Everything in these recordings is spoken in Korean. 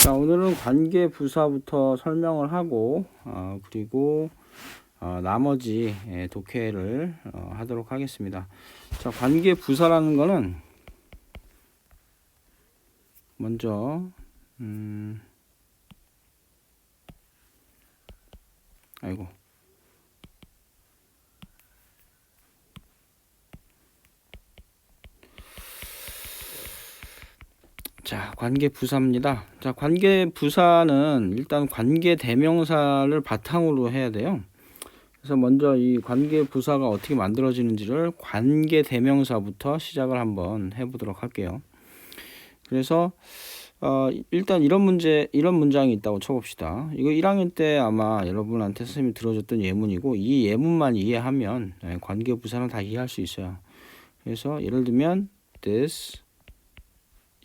자, 오늘은 관계 부사부터 설명을 하고 그리고 나머지 독해를 하도록 하겠습니다. 자, 관계 부사라는 거는 먼저 아이고 자, 관계 부사입니다. 자, 관계 부사는 일단 관계 대명사를 바탕으로 해야 돼요. 그래서 먼저 이 관계 부사가 어떻게 만들어지는지를 관계 대명사부터 시작을 한번 해보도록 할게요. 그래서 일단 이런 문장이 있다고 쳐봅시다. 이거 1학년 때 아마 여러분한테 선생님이 들어줬던 예문이고, 이 예문만 이해하면 관계 부사는 다 이해할 수 있어요. 그래서 예를 들면 this,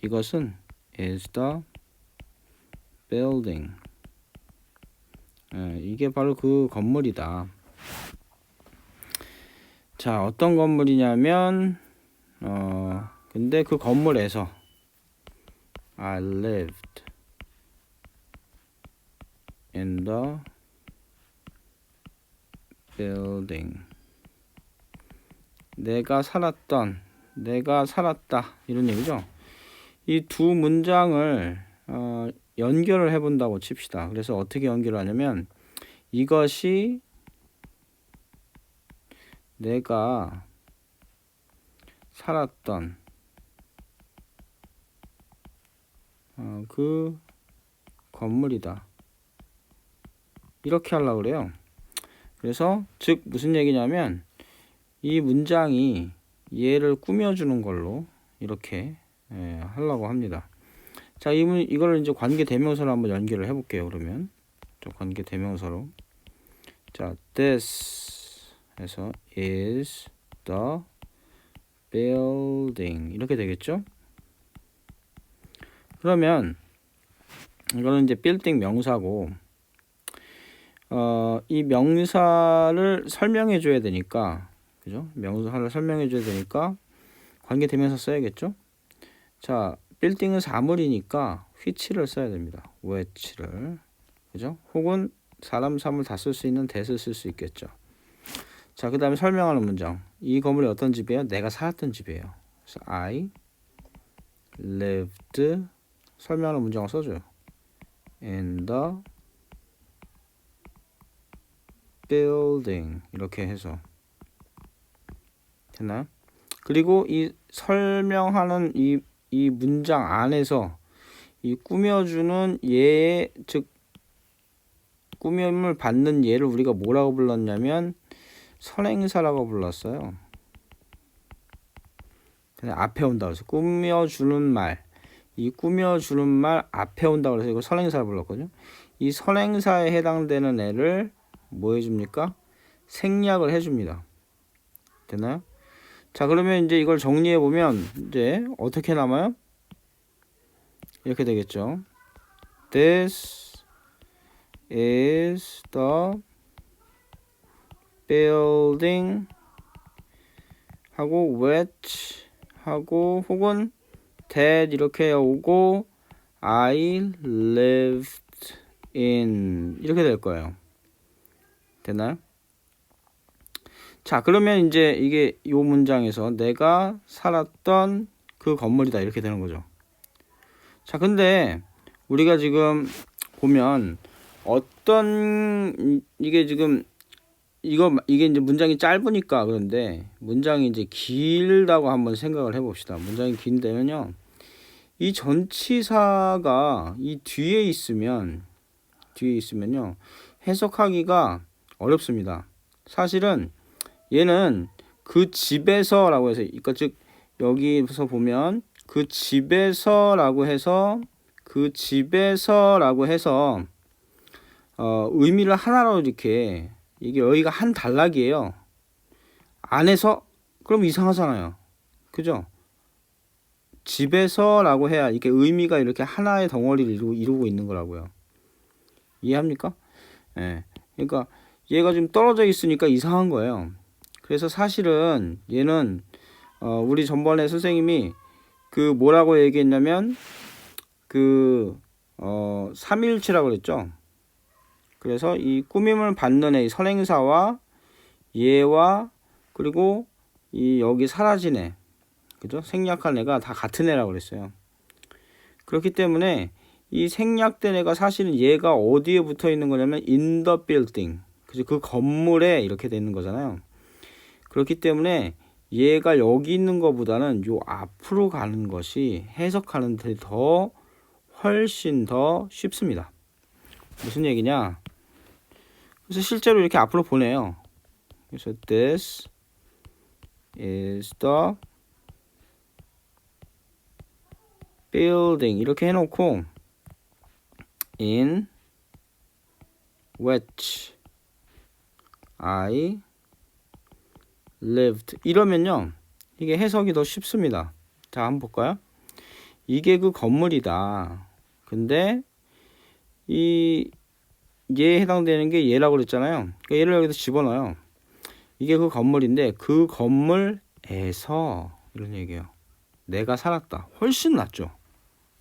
이것은 is the building. 이게 바로 그 건물이다. 자, 어떤 건물이냐면 근데 그 건물에서 I lived in the building. 내가 살았다 이런 얘기죠. 이 두 문장을 연결을 해본다고 칩시다. 그래서 어떻게 연결을 하냐면, 이것이 내가 살았던 그 건물이다. 이렇게 하려고 그래요. 그래서 즉 무슨 얘기냐면, 이 문장이 얘를 꾸며주는 걸로 이렇게 하려고 합니다. 자, 이걸 이제 관계 대명사로 한번 연결을 해볼게요. 그러면 저 관계 대명사로, 자, this 해서 is the building 이렇게 되겠죠. 그러면 이거는 이제 building 명사고, 이 명사를 설명해 줘야 되니까, 그죠? 명사를 설명해 줘야 되니까 관계 대명사 써야겠죠. 자, 빌딩은 사물이니까 which를 써야 됩니다. which를, 그죠? 혹은 사람, 사물 다 쓸 수 있는 that을 쓸 수 있겠죠. 자, 그 다음에 설명하는 문장. 이 건물이 어떤 집이에요? 내가 살았던 집이에요. 그래서 I lived, 설명하는 문장을 써줘요. in the building 이렇게 해서 됐나요? 그리고 이 설명하는 이 문장 안에서 이 꾸며주는 얘, 즉 꾸밈을 받는 얘를 우리가 뭐라고 불렀냐면 선행사라고 불렀어요. 그냥 앞에 온다 그래서 꾸며주는 말, 이 꾸며주는 말 앞에 온다 그래서 이거 선행사를 불렀거든요. 이 선행사에 해당되는 애를 뭐 해줍니까? 생략을 해줍니다. 됐나요? 자, 그러면 이제 이걸 정리해 보면 이제 어떻게 남아요? 이렇게 되겠죠. This is the building 하고 which 하고 혹은 that 이렇게 오고 I lived in 이렇게 될 거예요. 됐나요? 자, 그러면 이제 이게 이 문장에서 내가 살았던 그 건물이다 이렇게 되는 거죠. 자, 근데 우리가 지금 보면 어떤 이게 지금 이게 이제 문장이 짧으니까 그런데 문장이 이제 길다고 한번 생각을 해봅시다. 문장이 긴데면요, 이 전치사가 이 뒤에 있으면요 해석하기가 어렵습니다. 사실은 얘는 그 집에서라고 해서, 그러니까 즉 여기서 보면 그 집에서라고 해서 의미를 하나로 이렇게, 이게 여기가 한 단락이에요. 안에서 그럼 이상하잖아요. 그죠? 집에서라고 해야 이렇게 의미가 이렇게 하나의 덩어리를 이루고 있는 거라고요. 이해합니까? 예. 그러니까 얘가 좀 떨어져 있으니까 이상한 거예요. 그래서 사실은 얘는 우리 전번에 선생님이 그 뭐라고 얘기했냐면 그 삼일치라고 그랬죠. 그래서 이 꾸밈을 받는 애, 선행사와 얘와 그리고 이 여기 사라진 애, 그죠? 생략한 애가 다 같은 애라고 그랬어요. 그렇기 때문에 이 생략된 애가 사실은 얘가 어디에 붙어 있는 거냐면 in the building, 그죠? 그 건물에 이렇게 되는 거잖아요. 그렇기 때문에 얘가 여기 있는 것보다는 요 앞으로 가는 것이 해석하는 데 더 훨씬 더 쉽습니다. 무슨 얘기냐? 그래서 실제로 이렇게 앞으로 보내요. 그래서 this is the building 이렇게 해놓고 in which I lived 이러면요 이게 해석이 더 쉽습니다. 자, 한번 볼까요? 이게 그 건물이다. 근데 얘에 해당되는 게 얘라고 그랬잖아요. 그러니까 얘를 여기다 집어넣어요. 이게 그 건물인데 그 건물에서 이런 얘기예요. 내가 살았다. 훨씬 낫죠.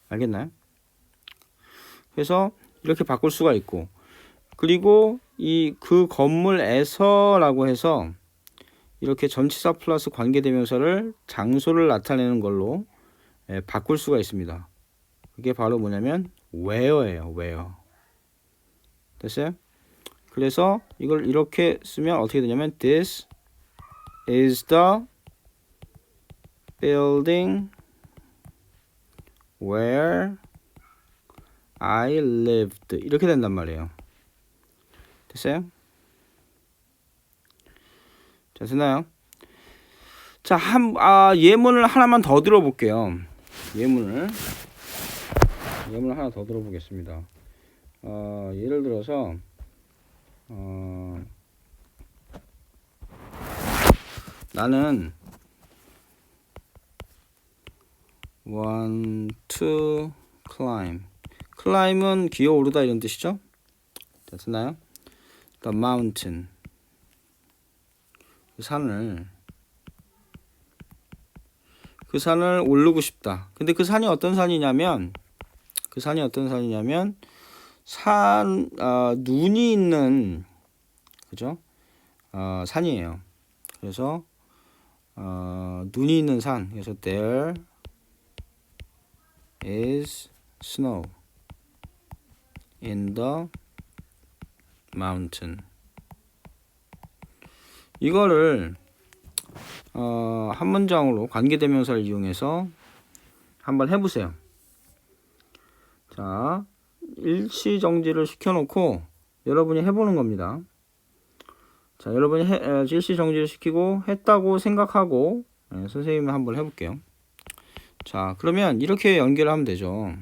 알겠나요? 그래서 이렇게 바꿀 수가 있고, 그리고 이 그 건물에서라고 해서 이렇게 전치사 플러스 관계대명사를 장소를 나타내는 걸로 바꿀 수가 있습니다. 그게 바로 뭐냐면 where예요. where. 됐어요? 그래서 이걸 이렇게 쓰면 어떻게 되냐면 this is the building where I lived 이렇게 된단 말이에요. 됐어요? 자, 됐나요? 자, 예문을 하나만 더 들어볼게요. 예문을 하나 더 들어보겠습니다. 예를 들어서 나는 want to climb. climb은 기어오르다 이런 뜻이죠? 됐나요? the mountain. 그 산을 오르고 싶다. 근데 그 산이 어떤 산이냐면 눈이 있는, 그죠? 산이에요. 그래서 눈이 있는 산. 그래서 there is snow in the mountain. 이거를 한 문장으로 관계대명사를 이용해서 한번 해보세요. 자, 일시정지를 시켜놓고 여러분이 해보는 겁니다. 자, 여러분이 일시정지를 시키고 했다고 생각하고 선생님이 한번 해볼게요. 자, 그러면 이렇게 연결을 하면 되죠.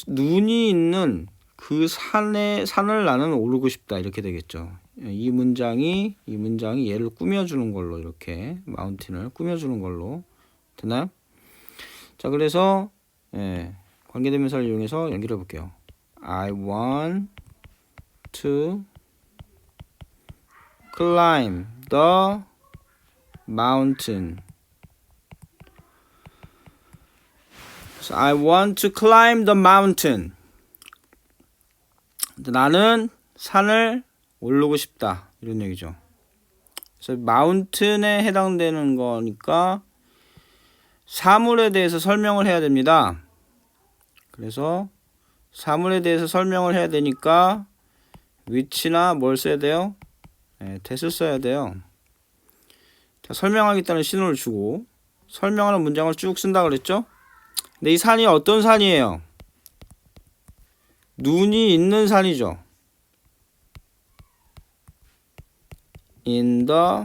눈이 있는 그 산을 나는 오르고 싶다 이렇게 되겠죠. 이 문장이 얘를 꾸며주는 걸로, 이렇게 마운틴을 꾸며주는 걸로 됐나요? 자, 그래서 관계대명사를 이용해서 연결해 볼게요. I want to climb the mountain. So I want to climb the mountain. 나는 산을 오르고 싶다 이런 얘기죠. 그래서 mountain에 해당되는 거니까 사물에 대해서 설명을 해야 됩니다. 그래서 사물에 대해서 설명을 해야 되니까 which나 뭘 써야 돼요? that을 써야 돼요. 자, 설명하겠다는 신호를 주고 설명하는 문장을 쭉 쓴다 그랬죠? 근데 이 산이 어떤 산이에요? 눈이 있는 산이죠. in the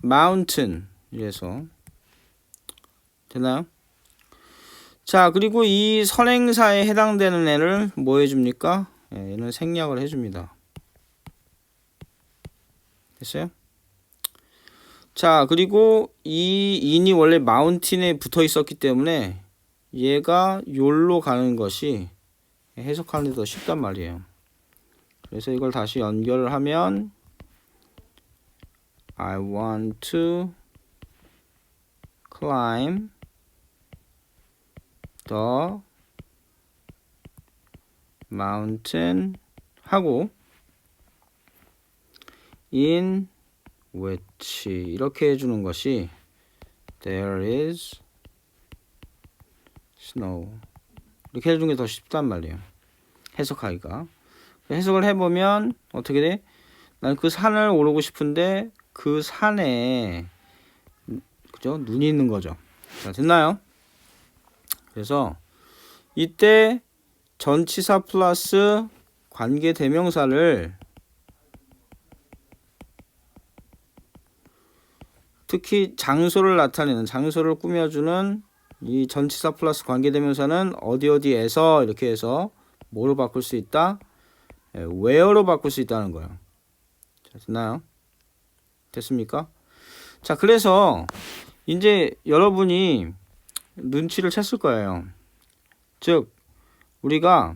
mountain 이래서 되나요? 자, 그리고 이 선행사에 해당되는 애를 뭐 해줍니까? 얘는 생략을 해줍니다. 됐어요? 자, 그리고 이 in이 원래 mountain에 붙어 있었기 때문에 얘가 요로 가는 것이 해석하는 데 더 쉽단 말이에요. 그래서 이걸 다시 연결을 하면 I want to climb the mountain 하고 in which 이렇게 해주는 것이 there is snow 이렇게 해주는 게 더 쉽단 말이에요. 해석하기가. 해석을 해보면 어떻게 돼? 난 그 산을 오르고 싶은데 그 산에 그죠? 눈이 있는 거죠. 자, 됐나요? 그래서 이때 전치사 플러스 관계 대명사를 특히 장소를 나타내는 장소를 꾸며주는 이 전치사 플러스 관계 대명사는 어디 어디에서 이렇게 해서 뭐로 바꿀 수 있다? where로 바꿀 수 있다는 거예요. 자, 됐나요? 됐습니까? 자, 그래서 이제 여러분이 눈치를 챘을 거예요. 즉 우리가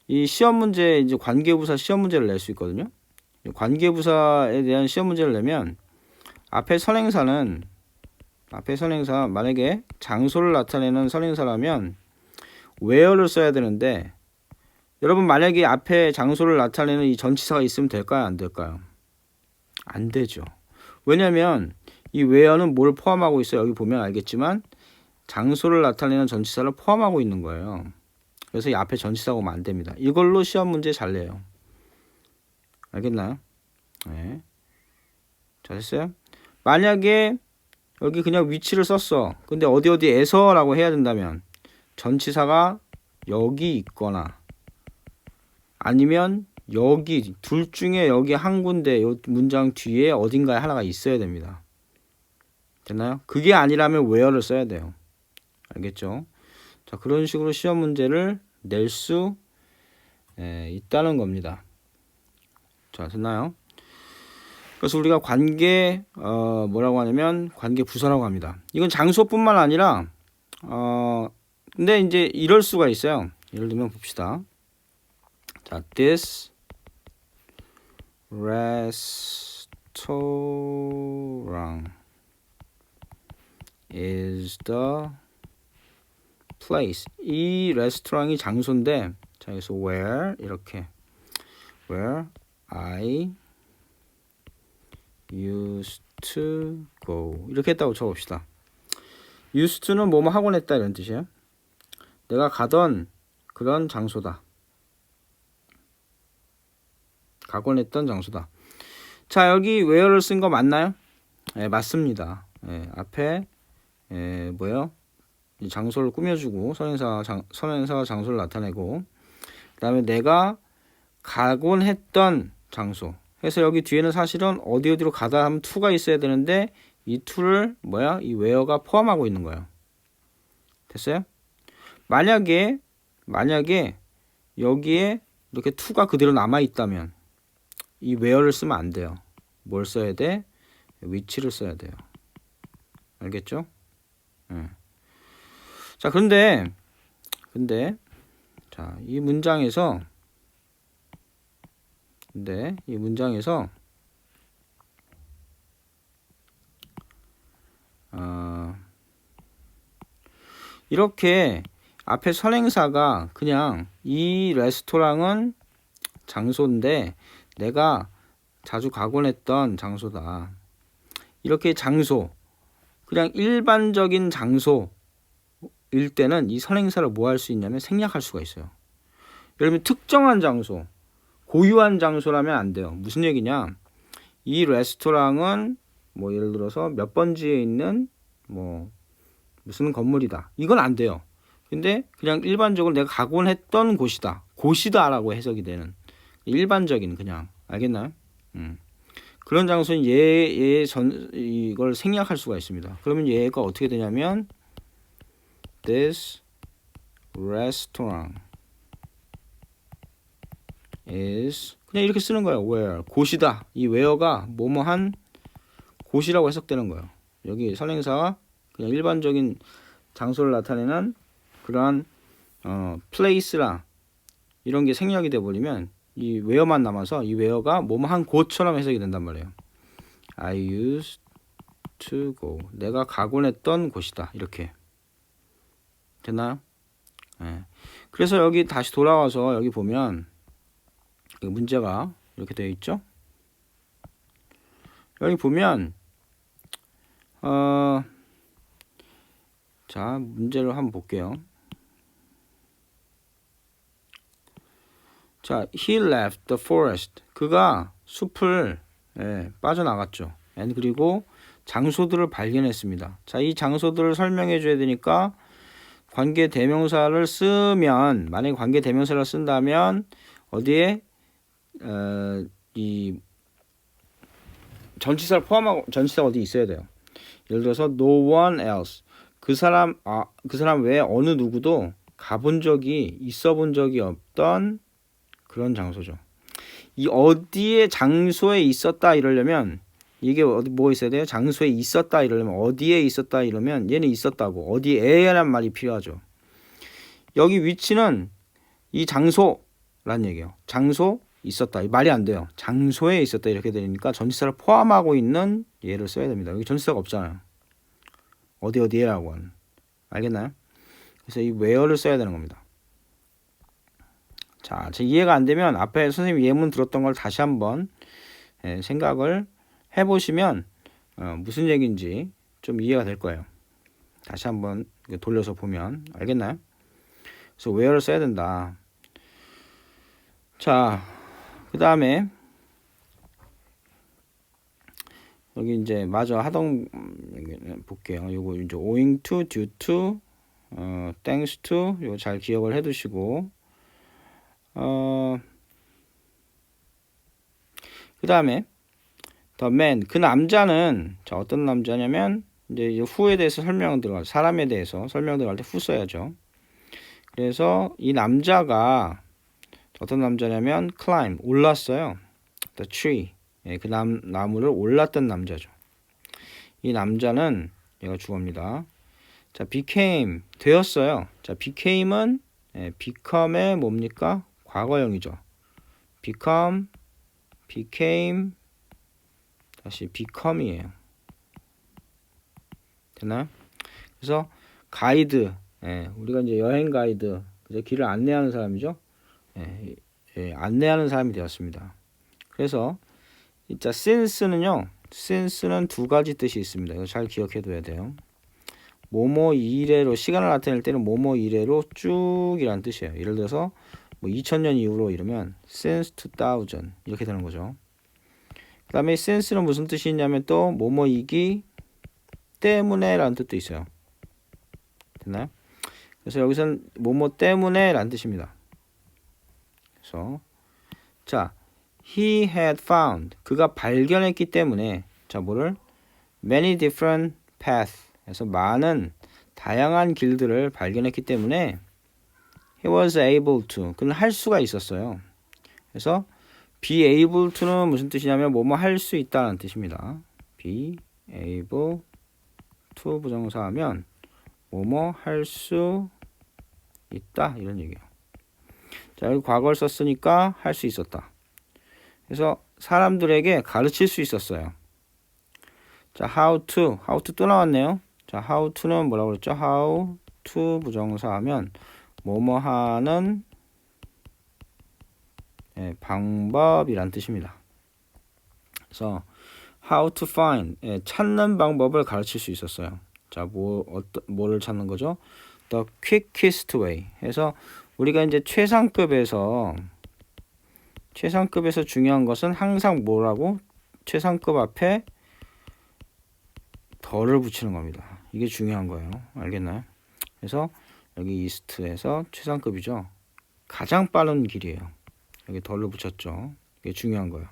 이 시험 문제 이제 관계부사 시험 문제를 낼 수 있거든요. 관계부사에 대한 시험 문제를 내면 앞에 선행사 만약에 장소를 나타내는 선행사라면 where를 써야 되는데 여러분 만약에 앞에 장소를 나타내는 이 전치사가 있으면 될까요? 안 될까요? 안 되죠. 왜냐하면 이 where는 뭘 포함하고 있어요? 여기 보면 알겠지만 장소를 나타내는 전치사를 포함하고 있는 거예요. 그래서 이 앞에 전치사가 오면 안 됩니다. 이걸로 시험 문제 잘 내요. 알겠나요? 네. 자, 됐어요? 만약에 여기 그냥 위치를 썼어. 근데 어디 어디에서 라고 해야 된다면 전치사가 여기 있거나 아니면 여기 둘 중에 여기 한 군데 요 문장 뒤에 어딘가에 하나가 있어야 됩니다. 됐나요? 그게 아니라면 where를 써야 돼요. 알겠죠? 자, 그런 식으로 시험 문제를 낼 수 있다는 겁니다. 자, 됐나요? 그래서 우리가 관계 뭐라고 하냐면 관계 부사라고 합니다. 이건 장소뿐만 아니라 근데 이제 이럴 수가 있어요. 예를 들면 봅시다. 자, this restaurant is the place. 이 레스토랑이 장소인데 자, 여기서 where 이렇게 where I used to go 이렇게 했다고 쳐봅시다. used to는 뭐뭐 하곤 했다 이런 뜻이에요. 내가 가던 그런 장소다. 가곤 했던 장소다. 자, 여기 where를 쓴 거 맞나요? 네, 맞습니다. 앞에 뭐요? 장소를 꾸며주고 선행사가 장소를 나타내고 그 다음에 내가 가곤 했던 장소 해서 여기 뒤에는 사실은 어디로 가다 하면 to가 있어야 되는데 이 to를 이 where가 포함하고 있는 거예요. 됐어요? 만약에 여기에 이렇게 to가 그대로 남아있다면 이 where를 쓰면 안 돼요. 뭘 써야 돼? 위치를 써야 돼요. 알겠죠? 자, 근데 자, 이 문장에서 이렇게 앞에 선행사가 그냥 이 레스토랑은 장소인데 내가 자주 가곤 했던 장소다. 이렇게 장소 그냥 일반적인 장소일 때는 이 선행사를 뭐 할 수 있냐면 생략할 수가 있어요. 예를 들면 특정한 장소 고유한 장소라면 안 돼요. 무슨 얘기냐? 이 레스토랑은 뭐 예를 들어서 몇 번지에 있는 뭐 무슨 건물이다. 이건 안 돼요. 근데 그냥 일반적으로 내가 가곤 했던 곳이다라고 해석이 되는 일반적인 그냥 알겠나요? 그런 장소는 이걸 생략할 수가 있습니다. 그러면 얘가 어떻게 되냐면 this restaurant is 그냥 이렇게 쓰는 거예요. where 곳이다. 이 where가 뭐뭐한 곳이라고 해석되는 거예요. 여기 선행사가 그냥 일반적인 장소를 나타내는 그러한 place라 이런 게 생략이 돼 버리면 이 where만 남아서 이 where가 뭐뭐한 곳처럼 해석이 된단 말이에요. I used to go. 내가 가곤 했던 곳이다. 이렇게 됐나요? 예. 그래서 여기 다시 돌아와서 여기 보면 문제가 이렇게 되어 있죠. 여기 보면 자, 문제를 한번 볼게요. 자, he left the forest. 그가 숲을 빠져나갔죠. and 그리고 장소들을 발견했습니다. 자, 이 장소들을 설명해 줘야 되니까 관계 대명사를 쓰면, 만약에 관계 대명사를 쓴다면 어디에 이 전치사를 포함하고 전치사가 어디 있어야 돼요. 예를 들어서 no one else. 그 사람 외에 어느 누구도 가본 적이 있어 본 적이 없던 그런 장소죠. 이 어디에 장소에 있었다 이러려면 이게 어디 뭐 있어야 돼요? 장소에 있었다 이러려면 어디에 있었다 이러면 얘는 있었다고 어디에란 말이 필요하죠. 여기 위치는 이 장소란 얘기예요. 장소 있었다. 말이 안 돼요. 장소에 있었다 이렇게 되니까 전치사를 포함하고 있는 얘를 써야 됩니다. 여기 전치사가 없잖아요. 어디에라고 하는. 알겠나요? 그래서 이 where를 써야 되는 겁니다. 자, 이해가 안 되면 앞에 선생님 예문 들었던 걸 다시 한번 생각을 해보시면 무슨 얘기인지 좀 이해가 될 거예요. 다시 한번 돌려서 보면 알겠나요? 그래서 where를 써야 된다. 자, 그 다음에 여기 이제 마저 하던 볼게요. 요거 이제 owing to, due to, thanks to 요거 잘 기억을 해두시고 그 다음에 the man 그 남자는 자 어떤 남자냐면 이제 who에 대해서 설명 들어갈 사람에 대해서 설명 들어갈 때 who 써야죠. 그래서 이 남자가 어떤 남자냐면 climb 올랐어요. the tree 그 나무를 올랐던 남자죠. 이 남자는 얘가 주어입니다. 자 became 되었어요. 자 became은 become의 뭡니까? 과거형이죠. became 다시 become이에요. 됐나요? 그래서 가이드 우리가 이제 여행 가이드 길을 안내하는 사람이죠. 안내하는 사람이 되었습니다. 그래서 진짜 since는 두 가지 뜻이 있습니다. 이거 잘 기억해 둬야 돼요. 뭐뭐 이래로 시간을 나타낼 때는 뭐뭐 이래로 쭉이라는 뜻이에요. 예를 들어서 뭐 2000년 이후로 이러면 since 2000 이렇게 되는 거죠. 그 다음에 since는 무슨 뜻이 있냐면 또 뭐뭐이기 때문에 라는 뜻도 있어요. 됐나요? 그래서 여기서는 뭐뭐 때문에 라는 뜻입니다. 그래서 자 he had found 그가 발견했기 때문에 자 뭐를 many different paths 그래서 많은 다양한 길들을 발견했기 때문에 he was able to 그는 할 수가 있었어요. 그래서 be able to는 무슨 뜻이냐면 뭐뭐 할 수 있다는 뜻입니다. be able to 부정사하면 뭐뭐 할 수 있다 이런 얘기예요. 자 여기 과거를 썼으니까 할 수 있었다. 그래서 사람들에게 가르칠 수 있었어요. 자 how to 또 나왔네요. 자 how to는 뭐라고 그랬죠? how to 부정사하면 뭐뭐 하는 방법이란 뜻입니다. 그래서 how to find 찾는 방법을 가르칠 수 있었어요. 자 뭐를 찾는 거죠? the quickest way 해서 우리가 이제 최상급에서 중요한 것은 항상 뭐라고? 최상급 앞에 더를 붙이는 겁니다. 이게 중요한 거예요. 알겠나요? 그래서 여기 이스트에서 최상급이죠. 가장 빠른 길이에요. 여기 덜로 붙였죠. 이게 중요한 거예요.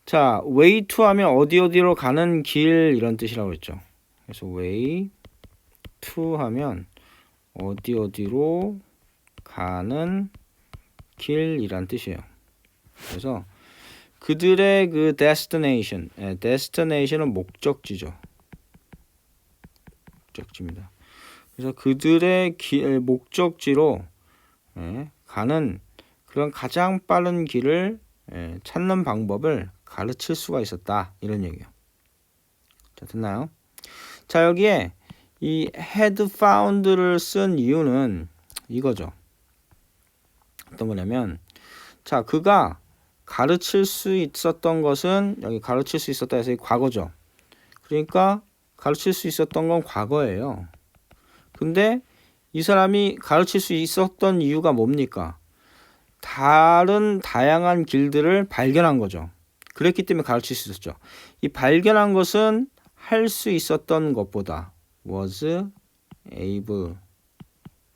자, way to 하면 어디로 가는 길 이런 뜻이라고 했죠. 그래서 way to 하면 어디로 가는 길이란 뜻이에요. 그래서 그들의 그 destination은 목적지죠. 목적지입니다. 그래서 그들의 목적지로 가는 그런 가장 빠른 길을 찾는 방법을 가르칠 수가 있었다. 이런 얘기예요. 자, 됐나요? 자, 여기에 이 had found를 쓴 이유는 이거죠. 어떤 거냐면 자, 그가 가르칠 수 있었던 것은 여기 가르칠 수 있었다 해서 이 과거죠. 그러니까 가르칠 수 있었던 건 과거예요. 근데 이 사람이 가르칠 수 있었던 이유가 뭡니까? 다른 다양한 길들을 발견한 거죠. 그랬기 때문에 가르칠 수 있었죠. 이 발견한 것은 할 수 있었던 것보다 was able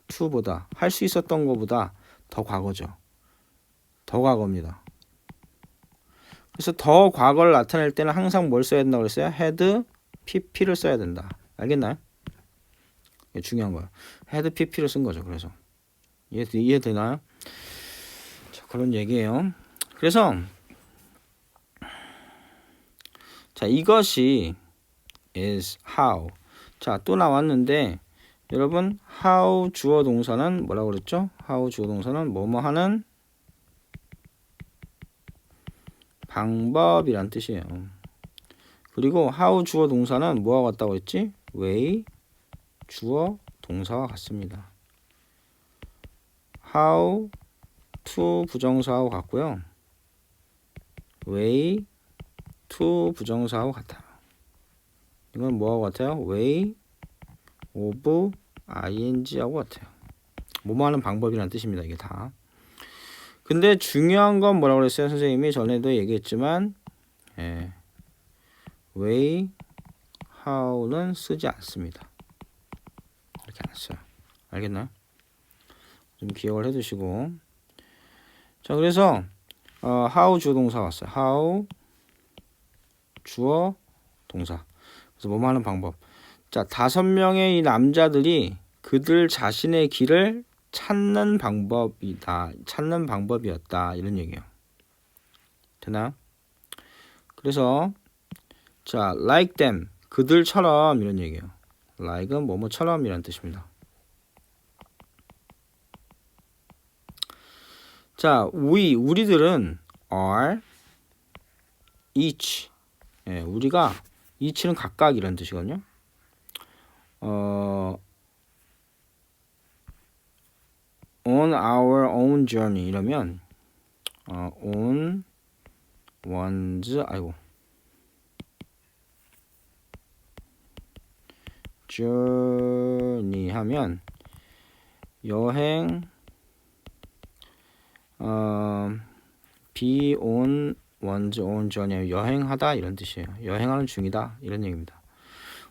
to보다 할 수 있었던 것보다 더 과거죠. 더 과거입니다. 그래서 더 과거를 나타낼 때는 항상 뭘 써야 된다고 그랬어요? had pp를 써야 된다. 알겠나요? 이게 중요한 거예요. had pp를 쓴 거죠. 그래서 이해되나요? 자, 그런 얘기예요. 그래서 자, 이것이 is how. 자, 또 나왔는데 여러분 how 주어 동사는 뭐라고 그랬죠? how 주어 동사는 뭐뭐 하는 방법이란 뜻이에요. 그리고 how 주어 동사는 뭐와 같다고 했지? way 주어 동사와 같습니다. how to 부정사하고 같고요. way to 부정사하고 같아요. 이건 뭐하고 같아요? way of ing하고 같아요. 뭐뭐 하는 방법이라는 뜻입니다. 이게 다. 근데 중요한 건 뭐라고 그랬어요? 선생님이 전에도 얘기했지만 way, how는 쓰지 않습니다. 이렇게 안 써요. 알겠나요? 좀 기억을 해두시고. 자, 그래서 how 주어 동사 왔어요. how 주어 동사. 그래서 뭐뭐 하는 방법. 자, 5명의 이 남자들이 그들 자신의 길을 찾는 방법이었다. 이런 얘기예요. 되나요? 그래서 자, like them, 그들처럼 이런 얘기예요. like은 뭐뭐처럼 이란 뜻입니다. 자, 우리들은 are each. 우리가 each는 각각 이런 뜻이거든요. on our own journey 이러면 on one's journey 하면 여행 be on one's own journey 여행하다 이런 뜻이에요. 여행하는 중이다 이런 얘기입니다.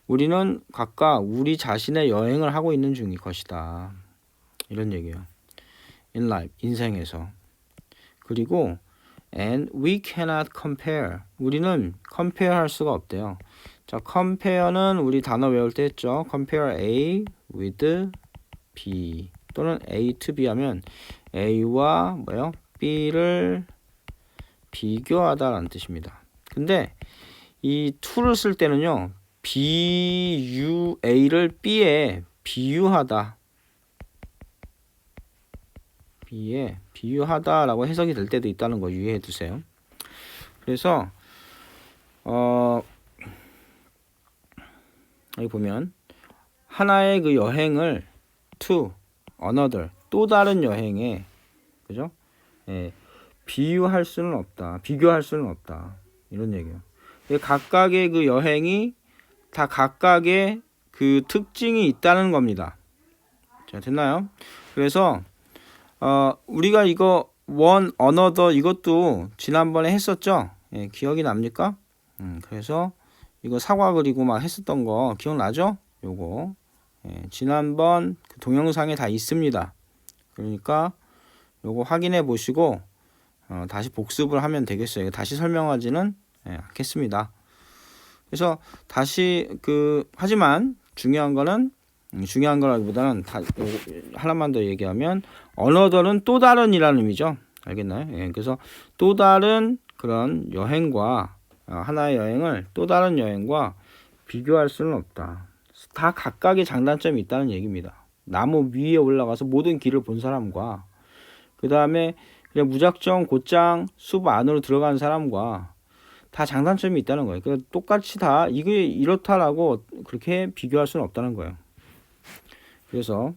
우리는 각각 우리 자신의 여행을 하고 있는 중일 것이다 이런 얘기예요. in life 인생에서. 그리고 and we cannot compare 우리는 compare 할 수가 없대요. 자, compare는 우리 단어 외울 때 했죠. compare A with B 또는 A to B 하면 A와 B를 비교하다라는 뜻입니다. 근데 이 to를 쓸 때는요. A를 B에 비유하다. B에 비유하다라고 해석이 될 때도 있다는 거 유의해 두세요. 그래서 여기 보면 하나의 그 여행을 to another 또 다른 여행에 그죠? 비유할 수는 없다. 비교할 수는 없다. 이런 얘기예요. 각각의 그 여행이 다 각각의 그 특징이 있다는 겁니다. 자, 됐나요? 그래서 우리가 이거 one another 이것도 지난번에 했었죠? 기억이 납니까? 그래서 이거 사과 그리고 막 했었던 거 기억나죠? 요거 지난번 그 동영상에 다 있습니다. 그러니까 요거 확인해 보시고 다시 복습을 하면 되겠어요. 다시 설명하지는 않겠습니다. 그래서 다시 하지만 중요한 거라기보다는 하나만 더 얘기하면 another는 또 다른이라는 의미죠. 알겠나요? 그래서 또 다른 그런 여행과 하나의 여행을 또 다른 여행과 비교할 수는 없다. 다 각각의 장단점이 있다는 얘기입니다. 나무 위에 올라가서 모든 길을 본 사람과 그 다음에 그냥 무작정 곧장 숲 안으로 들어간 사람과 다 장단점이 있다는 거예요. 그러니까 똑같이 다 이게 이렇다라고 그렇게 비교할 수는 없다는 거예요. 그래서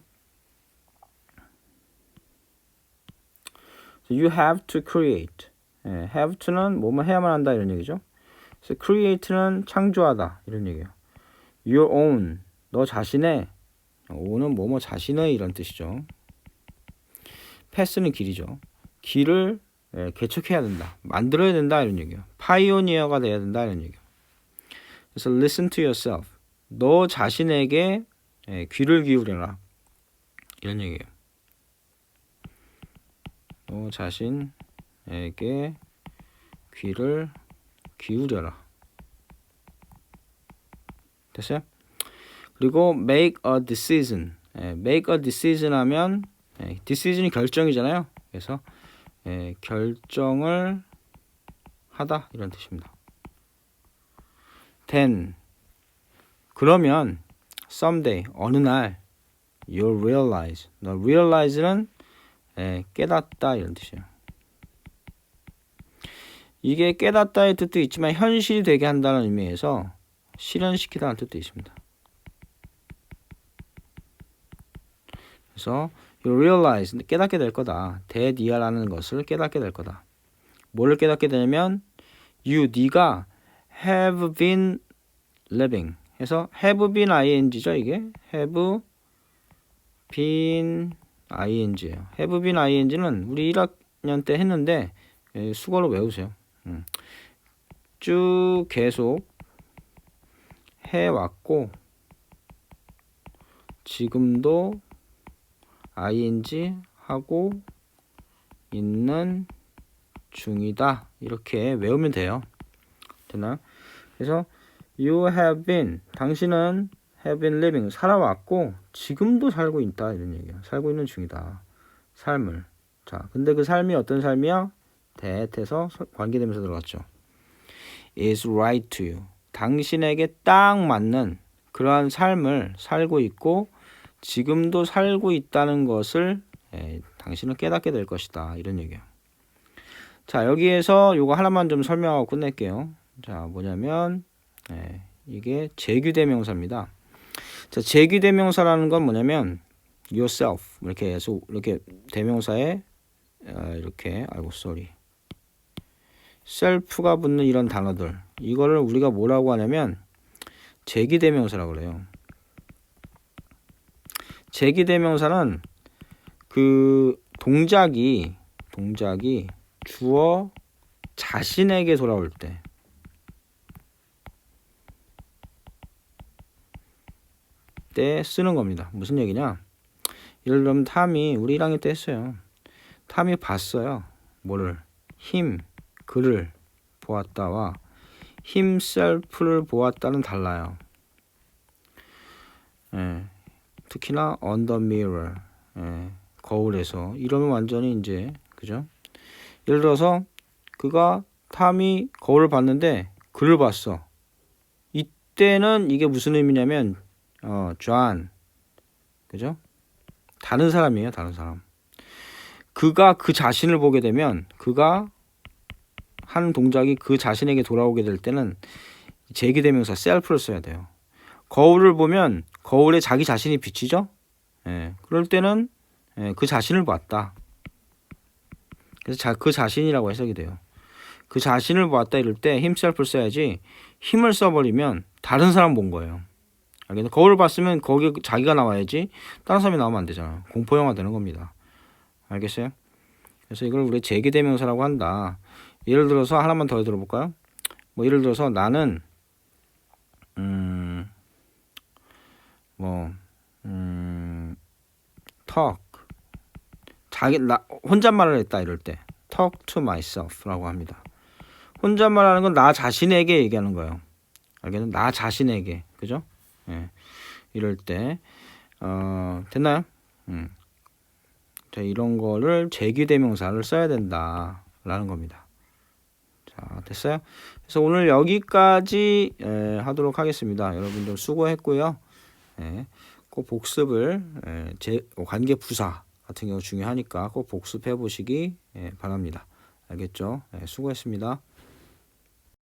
You have to create. have to는 뭐뭐 해야만 한다 이런 얘기죠. 그래서 create는 창조하다 이런 얘기예요. Your own. 너 자신의. own은 뭐뭐 자신의 이런 뜻이죠. pass는 길이죠. 길을 개척해야 된다. 만들어야 된다 이런 얘기예요. 파이오니어가 돼야 된다 이런 얘기예요. 그래서 listen to yourself. 너 자신에게 귀를 기울여라. 이런 얘기예요. 너 자신에게 귀를 기울여라. 됐어요? 그리고 make a decision. make a decision 하면 decision이 결정이잖아요. 그래서 결정을 하다 이런 뜻입니다. then 그러면 someday 어느 날 you'll realize. 너 realize는 깨닫다 이런 뜻이에요. 이게 깨닫다의 뜻도 있지만 현실이 되게 한다는 의미에서 실현시키다는 뜻도 있습니다. 그래서 you realize 깨닫게 될 거다. that you라는 것을 깨닫게 될 거다. 뭐를 깨닫게 되냐면 네가 have been living 해서 have been ing죠. 이게 have been ing예요. have been ing는 우리 1학년 때 했는데 수거로 외우세요. 쭉 계속 해왔고 지금도 ing 하고 있는 중이다. 이렇게 외우면 돼요. 되나요? 그래서 you have been 당신은 have been living 살아왔고 지금도 살고 있다 이런 얘기예요. 살고 있는 중이다. 삶을. 자, 근데 그 삶이 어떤 삶이야? that에서 관계되면서 들어갔죠. is right to you. 당신에게 딱 맞는 그러한 삶을 살고 있고 지금도 살고 있다는 것을 당신은 깨닫게 될 것이다. 이런 얘기예요. 자, 여기에서 요거 하나만 좀 설명하고 끝낼게요. 자, 뭐냐면 이게 재규대명사입니다. 자, 재규대명사라는 건 뭐냐면 yourself 이렇게 해서 이렇게 대명사에 이렇게 self가 붙는 이런 단어들 이거를 우리가 뭐라고 하냐면 재기대명사라고 그래요. 재기대명사는 그 동작이 주어 자신에게 돌아올 때 쓰는 겁니다. 무슨 얘기냐? 예를 들면 탐이 우리 1학년 때 했어요. 탐이 봤어요. 뭐를? 그를 보았다와 himself를 보았다는 달라요. 특히나 on the mirror 거울에서 이러면 완전히 이제 그죠? 예를 들어서 탐이 거울을 봤는데 그를 봤어. 이때는 이게 무슨 의미냐면 John 그죠? 다른 사람이에요. 다른 사람. 그가 그 자신을 보게 되면 그가 한 동작이 그 자신에게 돌아오게 될 때는 재기대명사 self를 써야 돼요. 거울을 보면 거울에 자기 자신이 비치죠? 그럴 때는 그 자신을 봤다. 그래서 그 자신이라고 해석이 돼요. 그 자신을 보았다 이럴 때 himself를 써야지 힘을 써버리면 다른 사람 본 거예요. 알겠나? 거울을 봤으면 거기에 자기가 나와야지 다른 사람이 나오면 안 되잖아요. 공포영화 되는 겁니다. 알겠어요? 그래서 이걸 우리 재기대명사라고 한다. 예를 들어서 하나만 더 들어볼까요? 뭐 예를 들어서 나는 talk 혼잣말을 했다 이럴 때 talk to myself라고 합니다. 혼잣말하는 건 나 자신에게 얘기하는 거예요. 알겠나? 나 자신에게 그죠? 이럴 때 됐나요? 자, 이런 거를 재규대명사를 써야 된다라는 겁니다. 자, 됐어요? 그래서 오늘 여기까지 하도록 하겠습니다. 여러분들 수고했고요. 꼭 복습을 관계 부사 같은 경우 중요하니까 꼭 복습해 보시기 바랍니다. 알겠죠? 수고했습니다.